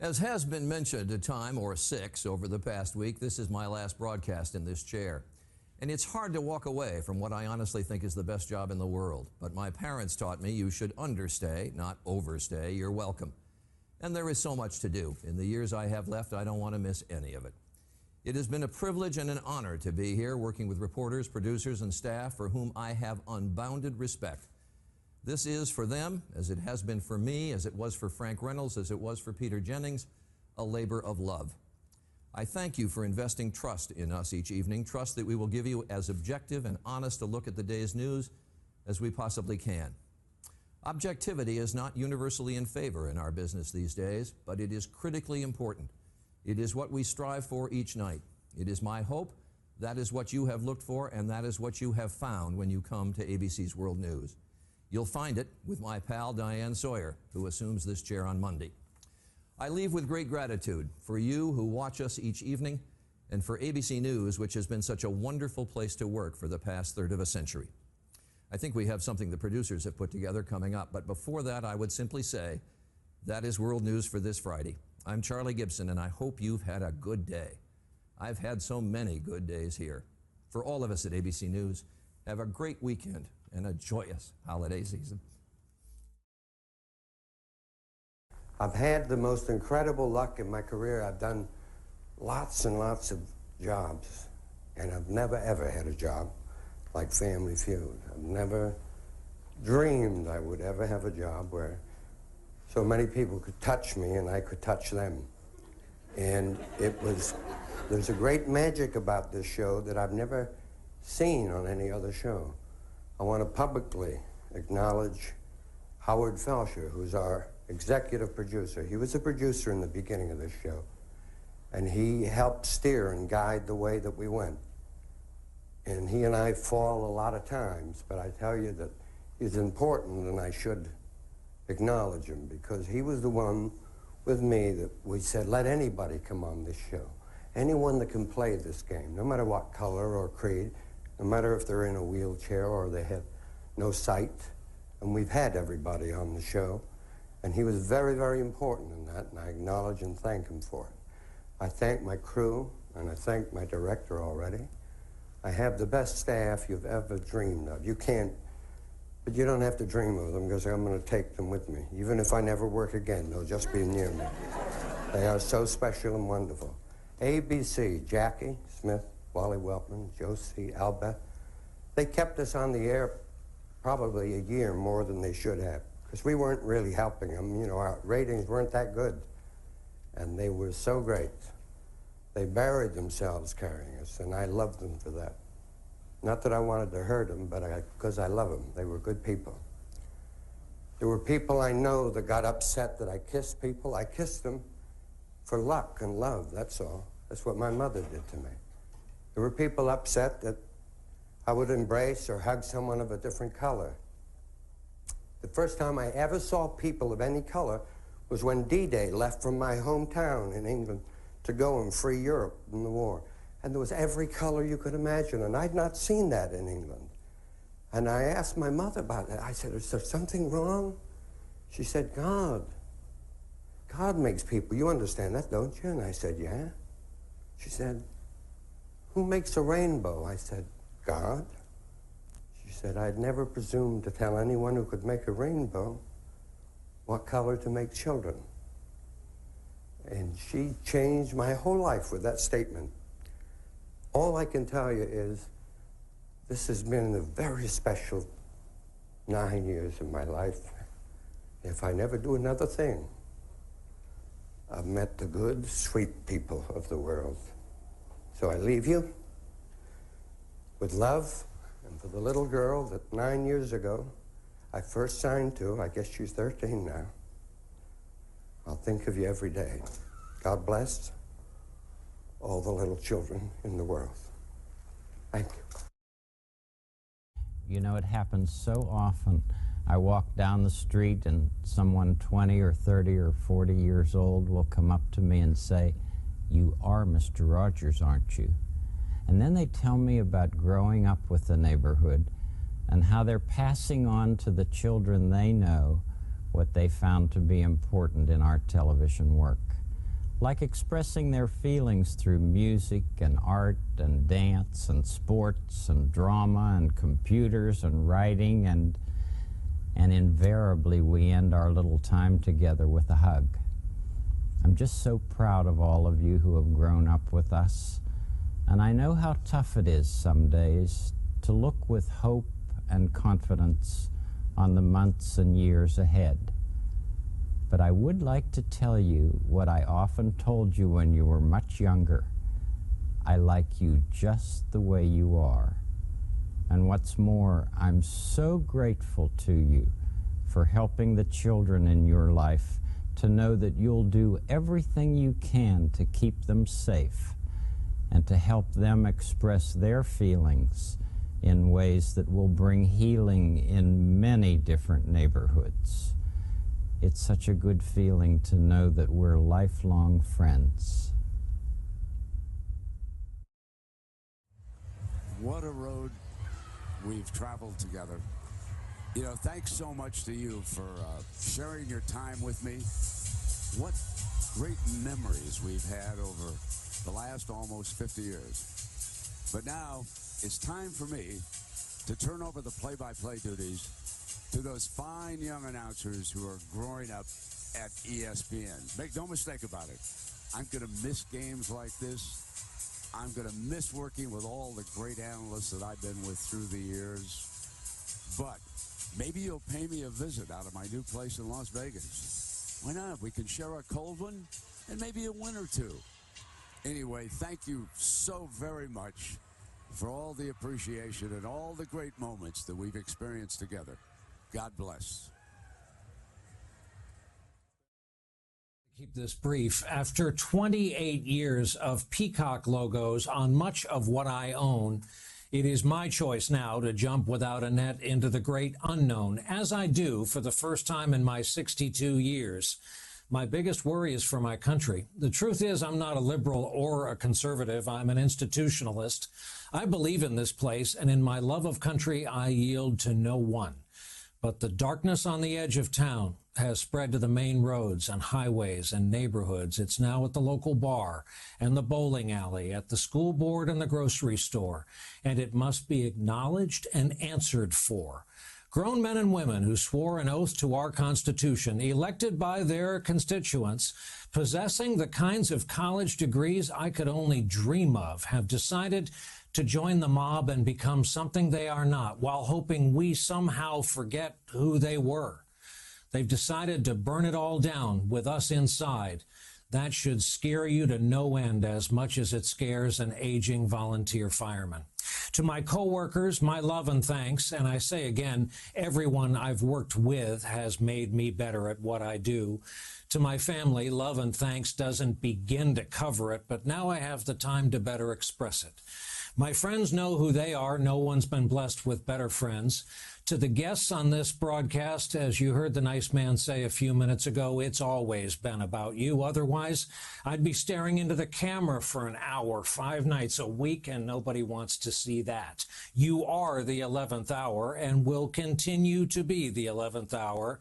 As has been mentioned a time or six over the past week, this is my last broadcast in this chair. And it's hard to walk away from what I honestly think is the best job in the world. But my parents taught me you should understay, not overstay, your welcome. And there is so much to do. In the years I have left, I don't want to miss any of it. It has been a privilege and an honor to be here working with reporters, producers, and staff for whom I have unbounded respect. This is for them, as it has been for me, as it was for Frank Reynolds, as it was for Peter Jennings, a labor of love. I thank you for investing trust in us each evening, trust that we will give you as objective and honest a look at the day's news as we possibly can. Objectivity is not universally in favor in our business these days, but it is critically important. It is what we strive for each night. It is my hope that is what you have looked for, and that is what you have found when you come to ABC's World News. You'll find it with my pal Diane Sawyer, who assumes this chair on Monday. I leave with great gratitude for you who watch us each evening and for ABC News, which has been such a wonderful place to work for the past third of a century. I think we have something the producers have put together coming up, but before that I would simply say that is World News for this Friday. I'm Charlie Gibson, and I hope you've had a good day. I've had so many good days here. For all of us at ABC News, have a great weekend and a joyous holiday season. I've had the most incredible luck in my career. I've done lots and lots of jobs, and I've never ever had a job like Family Feud. I've never dreamed I would ever have a job where so many people could touch me and I could touch them. And there's a great magic about this show that I've never seen on any other show. I want to publicly acknowledge Howard Felsher, who's our executive producer. He was a producer in the beginning of this show, and he helped steer and guide the way that we went. And he and I fall a lot of times, but I tell you that he's important, and I should acknowledge him, because he was the one with me that we said, let anybody come on this show. Anyone that can play this game, no matter what color or creed, no matter if they're in a wheelchair or they have no sight. And we've had everybody on the show. And he was very, very important in that, and I acknowledge and thank him for it. I thank my crew, and I thank my director already. I have the best staff you've ever dreamed of. You can't, but you don't have to dream of them, because I'm going to take them with me. Even if I never work again, they'll just be near me. They are so special and wonderful. ABC, Jackie Smith, Wally Weltman, Josie, Albert, they kept us on the air probably a year more than they should have, because we weren't really helping them. You know, our ratings weren't that good, and they were so great. They buried themselves carrying us, and I loved them for that. Not that I wanted to hurt them, but because I love them. They were good people. There were people I know that got upset that I kissed people. I kissed them for luck and love, that's all. That's what my mother did to me. There were people upset that I would embrace or hug someone of a different color. The first time I ever saw people of any color was when D-Day left from my hometown in England to go and free Europe in the war. And there was every color you could imagine, and I'd not seen that in England. And I asked my mother about it. I said, is there something wrong? She said, God. God makes people. You understand that, don't you? And I said, yeah. She said, who makes a rainbow? I said, God. She said, I'd never presumed to tell anyone who could make a rainbow what color to make children. And she changed my whole life with that statement. All I can tell you is this has been a very special 9 years of my life. If I never do another thing, I've met the good, sweet people of the world. So I leave you with love, and for the little girl that 9 years ago I first signed to, I guess she's 13 now, I'll think of you every day. God bless all the little children in the world. Thank you. You know, it happens so often. I walk down the street and someone 20 or 30 or 40 years old will come up to me and say, "You are Mr. Rogers, aren't you?" And then they tell me about growing up with the neighborhood and how they're passing on to the children they know what they found to be important in our television work. like expressing their feelings through music and art and dance and sports and drama and computers and writing, and invariably we end our little time together with a hug. I'm just so proud of all of you who have grown up with us, and I know how tough it is some days to look with hope and confidence on the months and years ahead. But I would like to tell you what I often told you when you were much younger. I like you just the way you are. And what's more, I'm so grateful to you for helping the children in your life to know that you'll do everything you can to keep them safe and to help them express their feelings in ways that will bring healing in many different neighborhoods. It's such a good feeling to know that we're lifelong friends. What a road we've traveled together. You know, thanks so much to you for sharing your time with me. What great memories we've had over the last almost 50 years. But now it's time for me to turn over the play-by-play duties to those fine young announcers who are growing up at ESPN. Make no mistake about it. I'm going to miss games like this. I'm going to miss working with all the great analysts that I've been with through the years. But maybe you'll pay me a visit out of my new place in Las Vegas. Why not? We can share a cold one and maybe a win or two. Anyway, thank you so very much for all the appreciation and all the great moments that we've experienced together. God bless. Keep this brief. After 28 years of Peacock logos on much of what I own, it is my choice now to jump without a net into the great unknown, as I do for the first time in my 62 years. My biggest worry is for my country. The truth is, I'm not a liberal or a conservative. I'm an institutionalist. I believe in this place, and in my love of country, I yield to no one. But the darkness on the edge of town has spread to the main roads and highways and neighborhoods. It's now at the local bar and the bowling alley, at the school board and the grocery store, and it must be acknowledged and answered for. Grown men and women who swore an oath to our Constitution, elected by their constituents, possessing the kinds of college degrees I could only dream of, have decided to join the mob and become something they are not, while hoping we somehow forget who they were. They've decided to burn it all down with us inside. That should scare you to no end as much as it scares an aging volunteer fireman. To my coworkers, my love and thanks, and I say again, everyone I've worked with has made me better at what I do. To my family, love and thanks doesn't begin to cover it, but now I have the time to better express it. My friends know who they are. No one's been blessed with better friends. To the guests on this broadcast, as you heard the nice man say a few minutes ago, it's always been about you. Otherwise, I'd be staring into the camera for an hour, 5 nights a week, and nobody wants to see that. You are the 11th hour and will continue to be the 11th hour.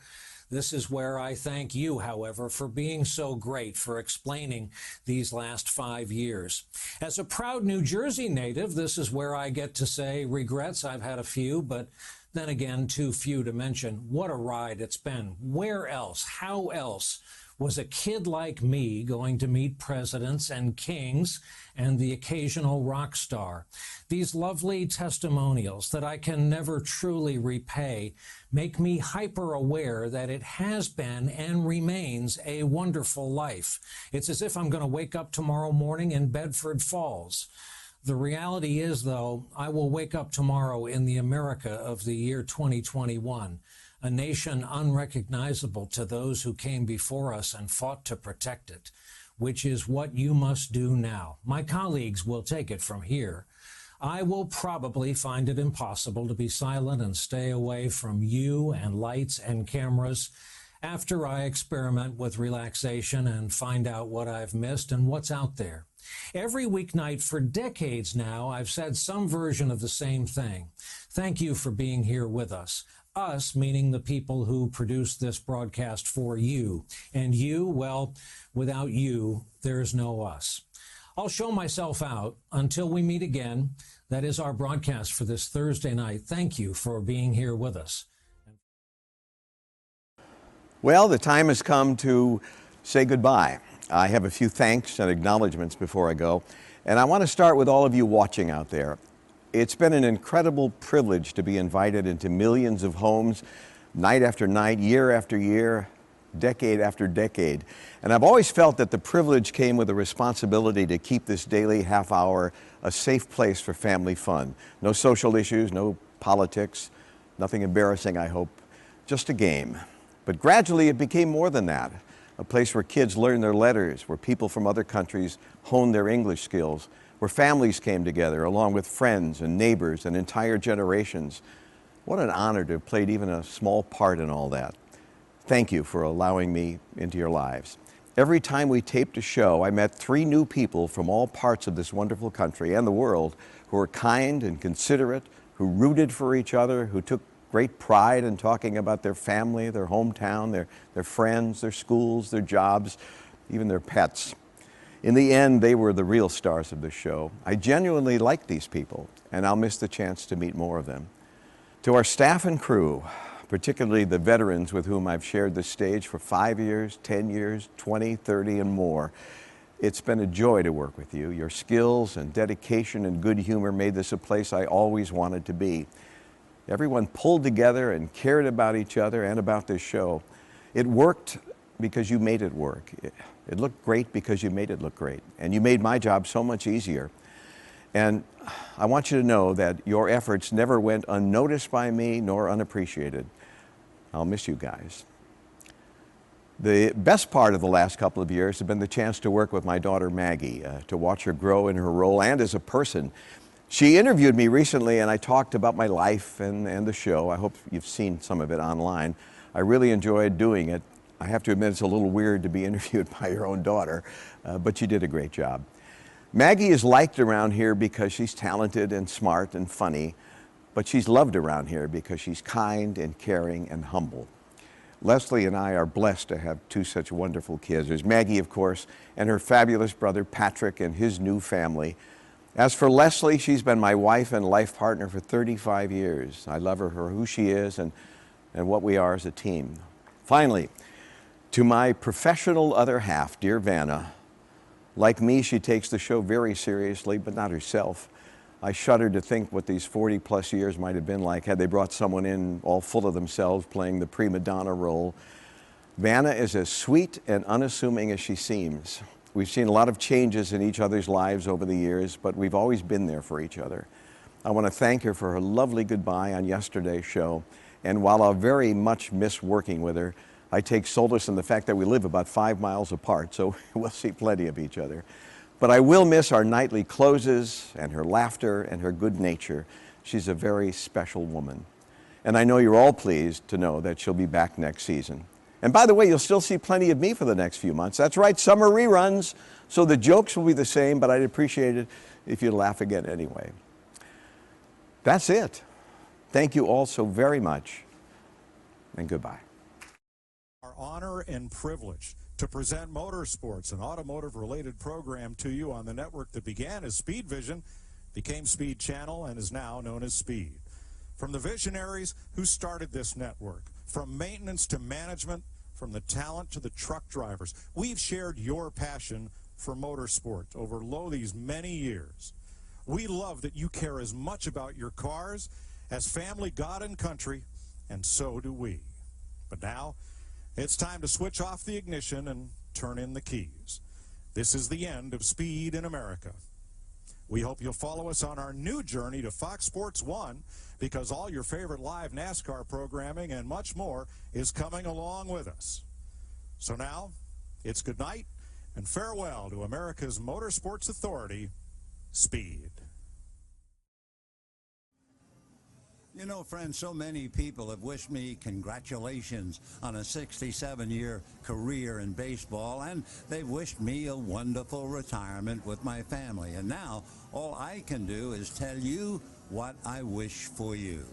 This is where I thank you, however, for being so great, for explaining these last 5 years. As a proud New Jersey native, this is where I get to say regrets. I've had a few, but then again, too few to mention. What a ride it's been. Where else, how else was a kid like me going to meet presidents and kings and the occasional rock star? These lovely testimonials that I can never truly repay make me hyper aware that it has been and remains a wonderful life. It's as if I'm going to wake up tomorrow morning in Bedford Falls. The reality is, though, I will wake up tomorrow in the America of the year 2021, a nation unrecognizable to those who came before us and fought to protect it, which is what you must do now. My colleagues will take it from here. I will probably find it impossible to be silent and stay away from you and lights and cameras after I experiment with relaxation and find out what I've missed and what's out there. Every weeknight for decades now, I've said some version of the same thing. Thank you for being here with us. Us, meaning the people who produce this broadcast for you. And you, well, without you, there's no us. I'll show myself out until we meet again. That is our broadcast for this Thursday night. Thank you for being here with us. Well, the time has come to say goodbye. I have a few thanks and acknowledgments before I go, and I want to start with all of you watching out there. It's been an incredible privilege to be invited into millions of homes, night after night, year after year, decade after decade. And I've always felt that the privilege came with a responsibility to keep this daily half hour a safe place for family fun. No social issues, no politics, nothing embarrassing, I hope, just a game. But gradually it became more than that. A place where kids learn their letters, where people from other countries hone their English skills, where families came together along with friends and neighbors and entire generations. What an honor to have played even a small part in all that. Thank you for allowing me into your lives. Every time we taped a show, I met 3 new people from all parts of this wonderful country and the world who were kind and considerate, who rooted for each other, who took great pride in talking about their family, their hometown, their friends, their schools, their jobs, even their pets. In the end, they were the real stars of the show. I genuinely like these people, and I'll miss the chance to meet more of them. To our staff and crew, particularly the veterans with whom I've shared the stage for 5 years, 10 years, 20, 30, and more, it's been a joy to work with you. Your skills and dedication and good humor made this a place I always wanted to be. Everyone pulled together and cared about each other and about this show. It worked because you made it work. It looked great because you made it look great. And you made my job so much easier. And I want you to know that your efforts never went unnoticed by me nor unappreciated. I'll miss you guys. The best part of the last couple of years has been the chance to work with my daughter Maggie, to watch her grow in her role and as a person. She interviewed me recently and I talked about my life and the show. I hope you've seen some of it online. I really enjoyed doing it. I have to admit it's a little weird to be interviewed by your own daughter, but you did a great job. Maggie is liked around here because she's talented and smart and funny, but she's loved around here because she's kind and caring and humble. Leslie and I are blessed to have 2 such wonderful kids. There's Maggie, of course, and her fabulous brother Patrick and his new family. As for Leslie, she's been my wife and life partner for 35 years. I love her for who she is and what we are as a team. Finally, to my professional other half, dear Vanna, like me, she takes the show very seriously, but not herself. I shudder to think what these 40-plus years might have been like had they brought someone in all full of themselves playing the prima donna role. Vanna is as sweet and unassuming as she seems. We've seen a lot of changes in each other's lives over the years, but we've always been there for each other. I want to thank her for her lovely goodbye on yesterday's show, and while I'll very much miss working with her, I take solace in the fact that we live about 5 miles apart, so we'll see plenty of each other. But I will miss our nightly closes and her laughter and her good nature. She's a very special woman. And I know you're all pleased to know that she'll be back next season. And by the way, you'll still see plenty of me for the next few months. That's right, summer reruns, so the jokes will be the same, but I'd appreciate it if you'd laugh again anyway. That's it. Thank you all so very much, and goodbye. Our honor and privilege to present Motorsports, an automotive-related program to you on the network that began as Speed Vision, became Speed Channel, and is now known as Speed. From the visionaries who started this network, from maintenance to management, from the talent to the truck drivers, we've shared your passion for motorsport over these many years. We love that you care as much about your cars as family, God, and country, and so do we. But now, it's time to switch off the ignition and turn in the keys. This is the end of Speed in America. We hope you'll follow us on our new journey to Fox Sports 1, because all your favorite live NASCAR programming and much more is coming along with us. So now, it's good night and farewell to America's Motorsports Authority, Speed. You know, friends, so many people have wished me congratulations on a 67-year career in baseball, and they've wished me a wonderful retirement with my family. And now, all I can do is tell you what I wish for you.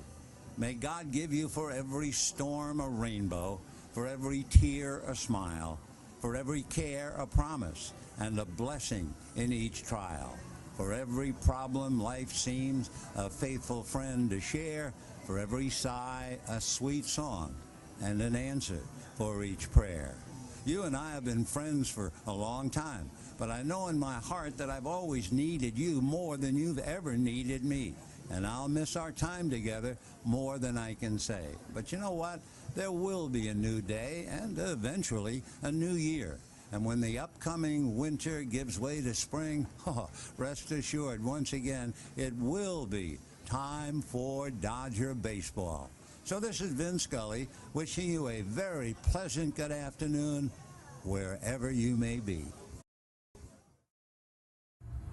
May God give you for every storm a rainbow, for every tear a smile, for every care a promise, and a blessing in each trial. For every problem life seems a faithful friend to share, for every sigh a sweet song, and an answer for each prayer. You and I have been friends for a long time, but I know in my heart that I've always needed you more than you've ever needed me. And I'll miss our time together more than I can say. But you know what? There will be a new day and eventually a new year. And when the upcoming winter gives way to spring, rest assured, once again, it will be time for Dodger baseball. So this is Vin Scully wishing you a very pleasant good afternoon wherever you may be.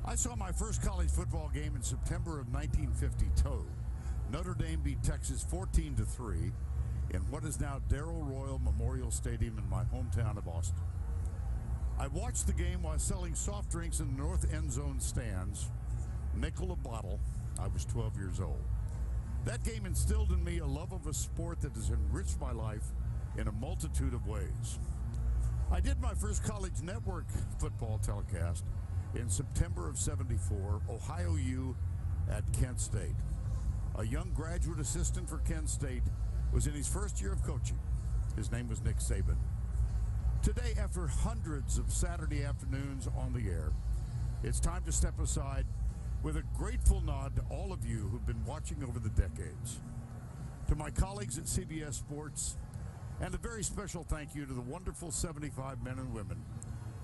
I saw my first college football game in September of 1952. Notre Dame beat Texas 14-3 in what is now Darrell Royal Memorial Stadium in my hometown of Austin. I watched the game while selling soft drinks in the north end zone stands, nickel a bottle. I was 12 years old. That game instilled in me a love of a sport that has enriched my life in a multitude of ways. I did my first college network football telecast in September of '74, Ohio U at Kent State. A young graduate assistant for Kent State was in his first year of coaching. His name was Nick Saban. Today, after hundreds of Saturday afternoons on the air, it's time to step aside with a grateful nod to all of you who've been watching over the decades. To my colleagues at CBS Sports, and a very special thank you to the wonderful 75 men and women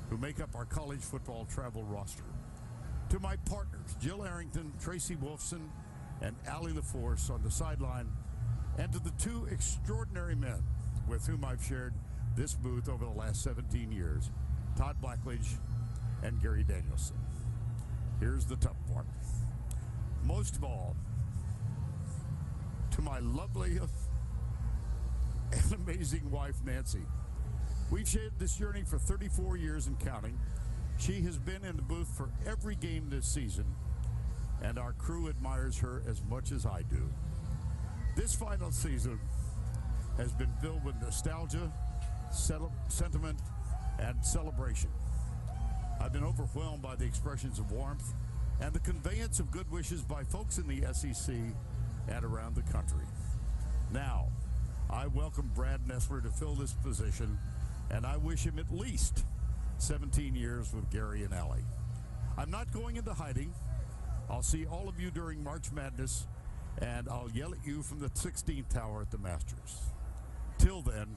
who make up our college football travel roster. To my partners, Jill Arrington, Tracy Wolfson, and Allie LaForce on the sideline, and to the two extraordinary men with whom I've shared this booth over the last 17 years, Todd Blackledge and Gary Danielson. Here's the tough part. Most of all, to my lovely and amazing wife, Nancy. We've shared this journey for 34 years and counting. She has been in the booth for every game this season, and our crew admires her as much as I do. This final season has been filled with nostalgia, sentiment, and celebration. I've been overwhelmed by the expressions of warmth and the conveyance of good wishes by folks in the SEC and around the country. Now, I welcome Brad Nessler to fill this position, and I wish him at least 17 years with Gary and Allie. I'm not going into hiding. I'll see all of you during March Madness, and I'll yell at you from the 16th tower at the Masters. Till then,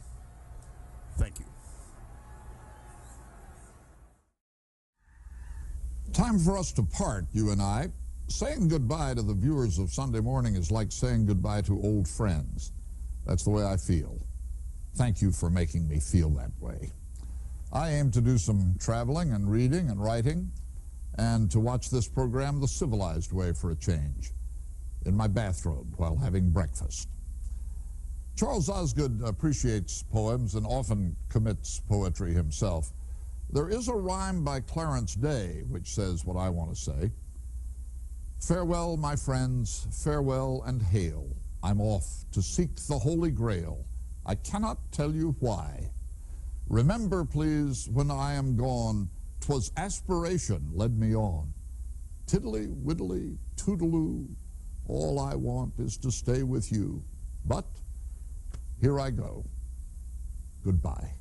thank you. Time for us to part, you and I. Saying goodbye to the viewers of Sunday Morning is like saying goodbye to old friends. That's the way I feel. Thank you for making me feel that way. I aim to do some traveling and reading and writing, and to watch this program the civilized way for a change, in my bathrobe while having breakfast. Charles Osgood appreciates poems and often commits poetry himself. There is a rhyme by Clarence Day which says what I want to say. Farewell, my friends, farewell and hail. I'm off to seek the Holy Grail. I cannot tell you why. Remember, please, when I am gone, 'twas aspiration led me on. Tiddly, widdly, toodaloo, all I want is to stay with you. But here I go. Goodbye.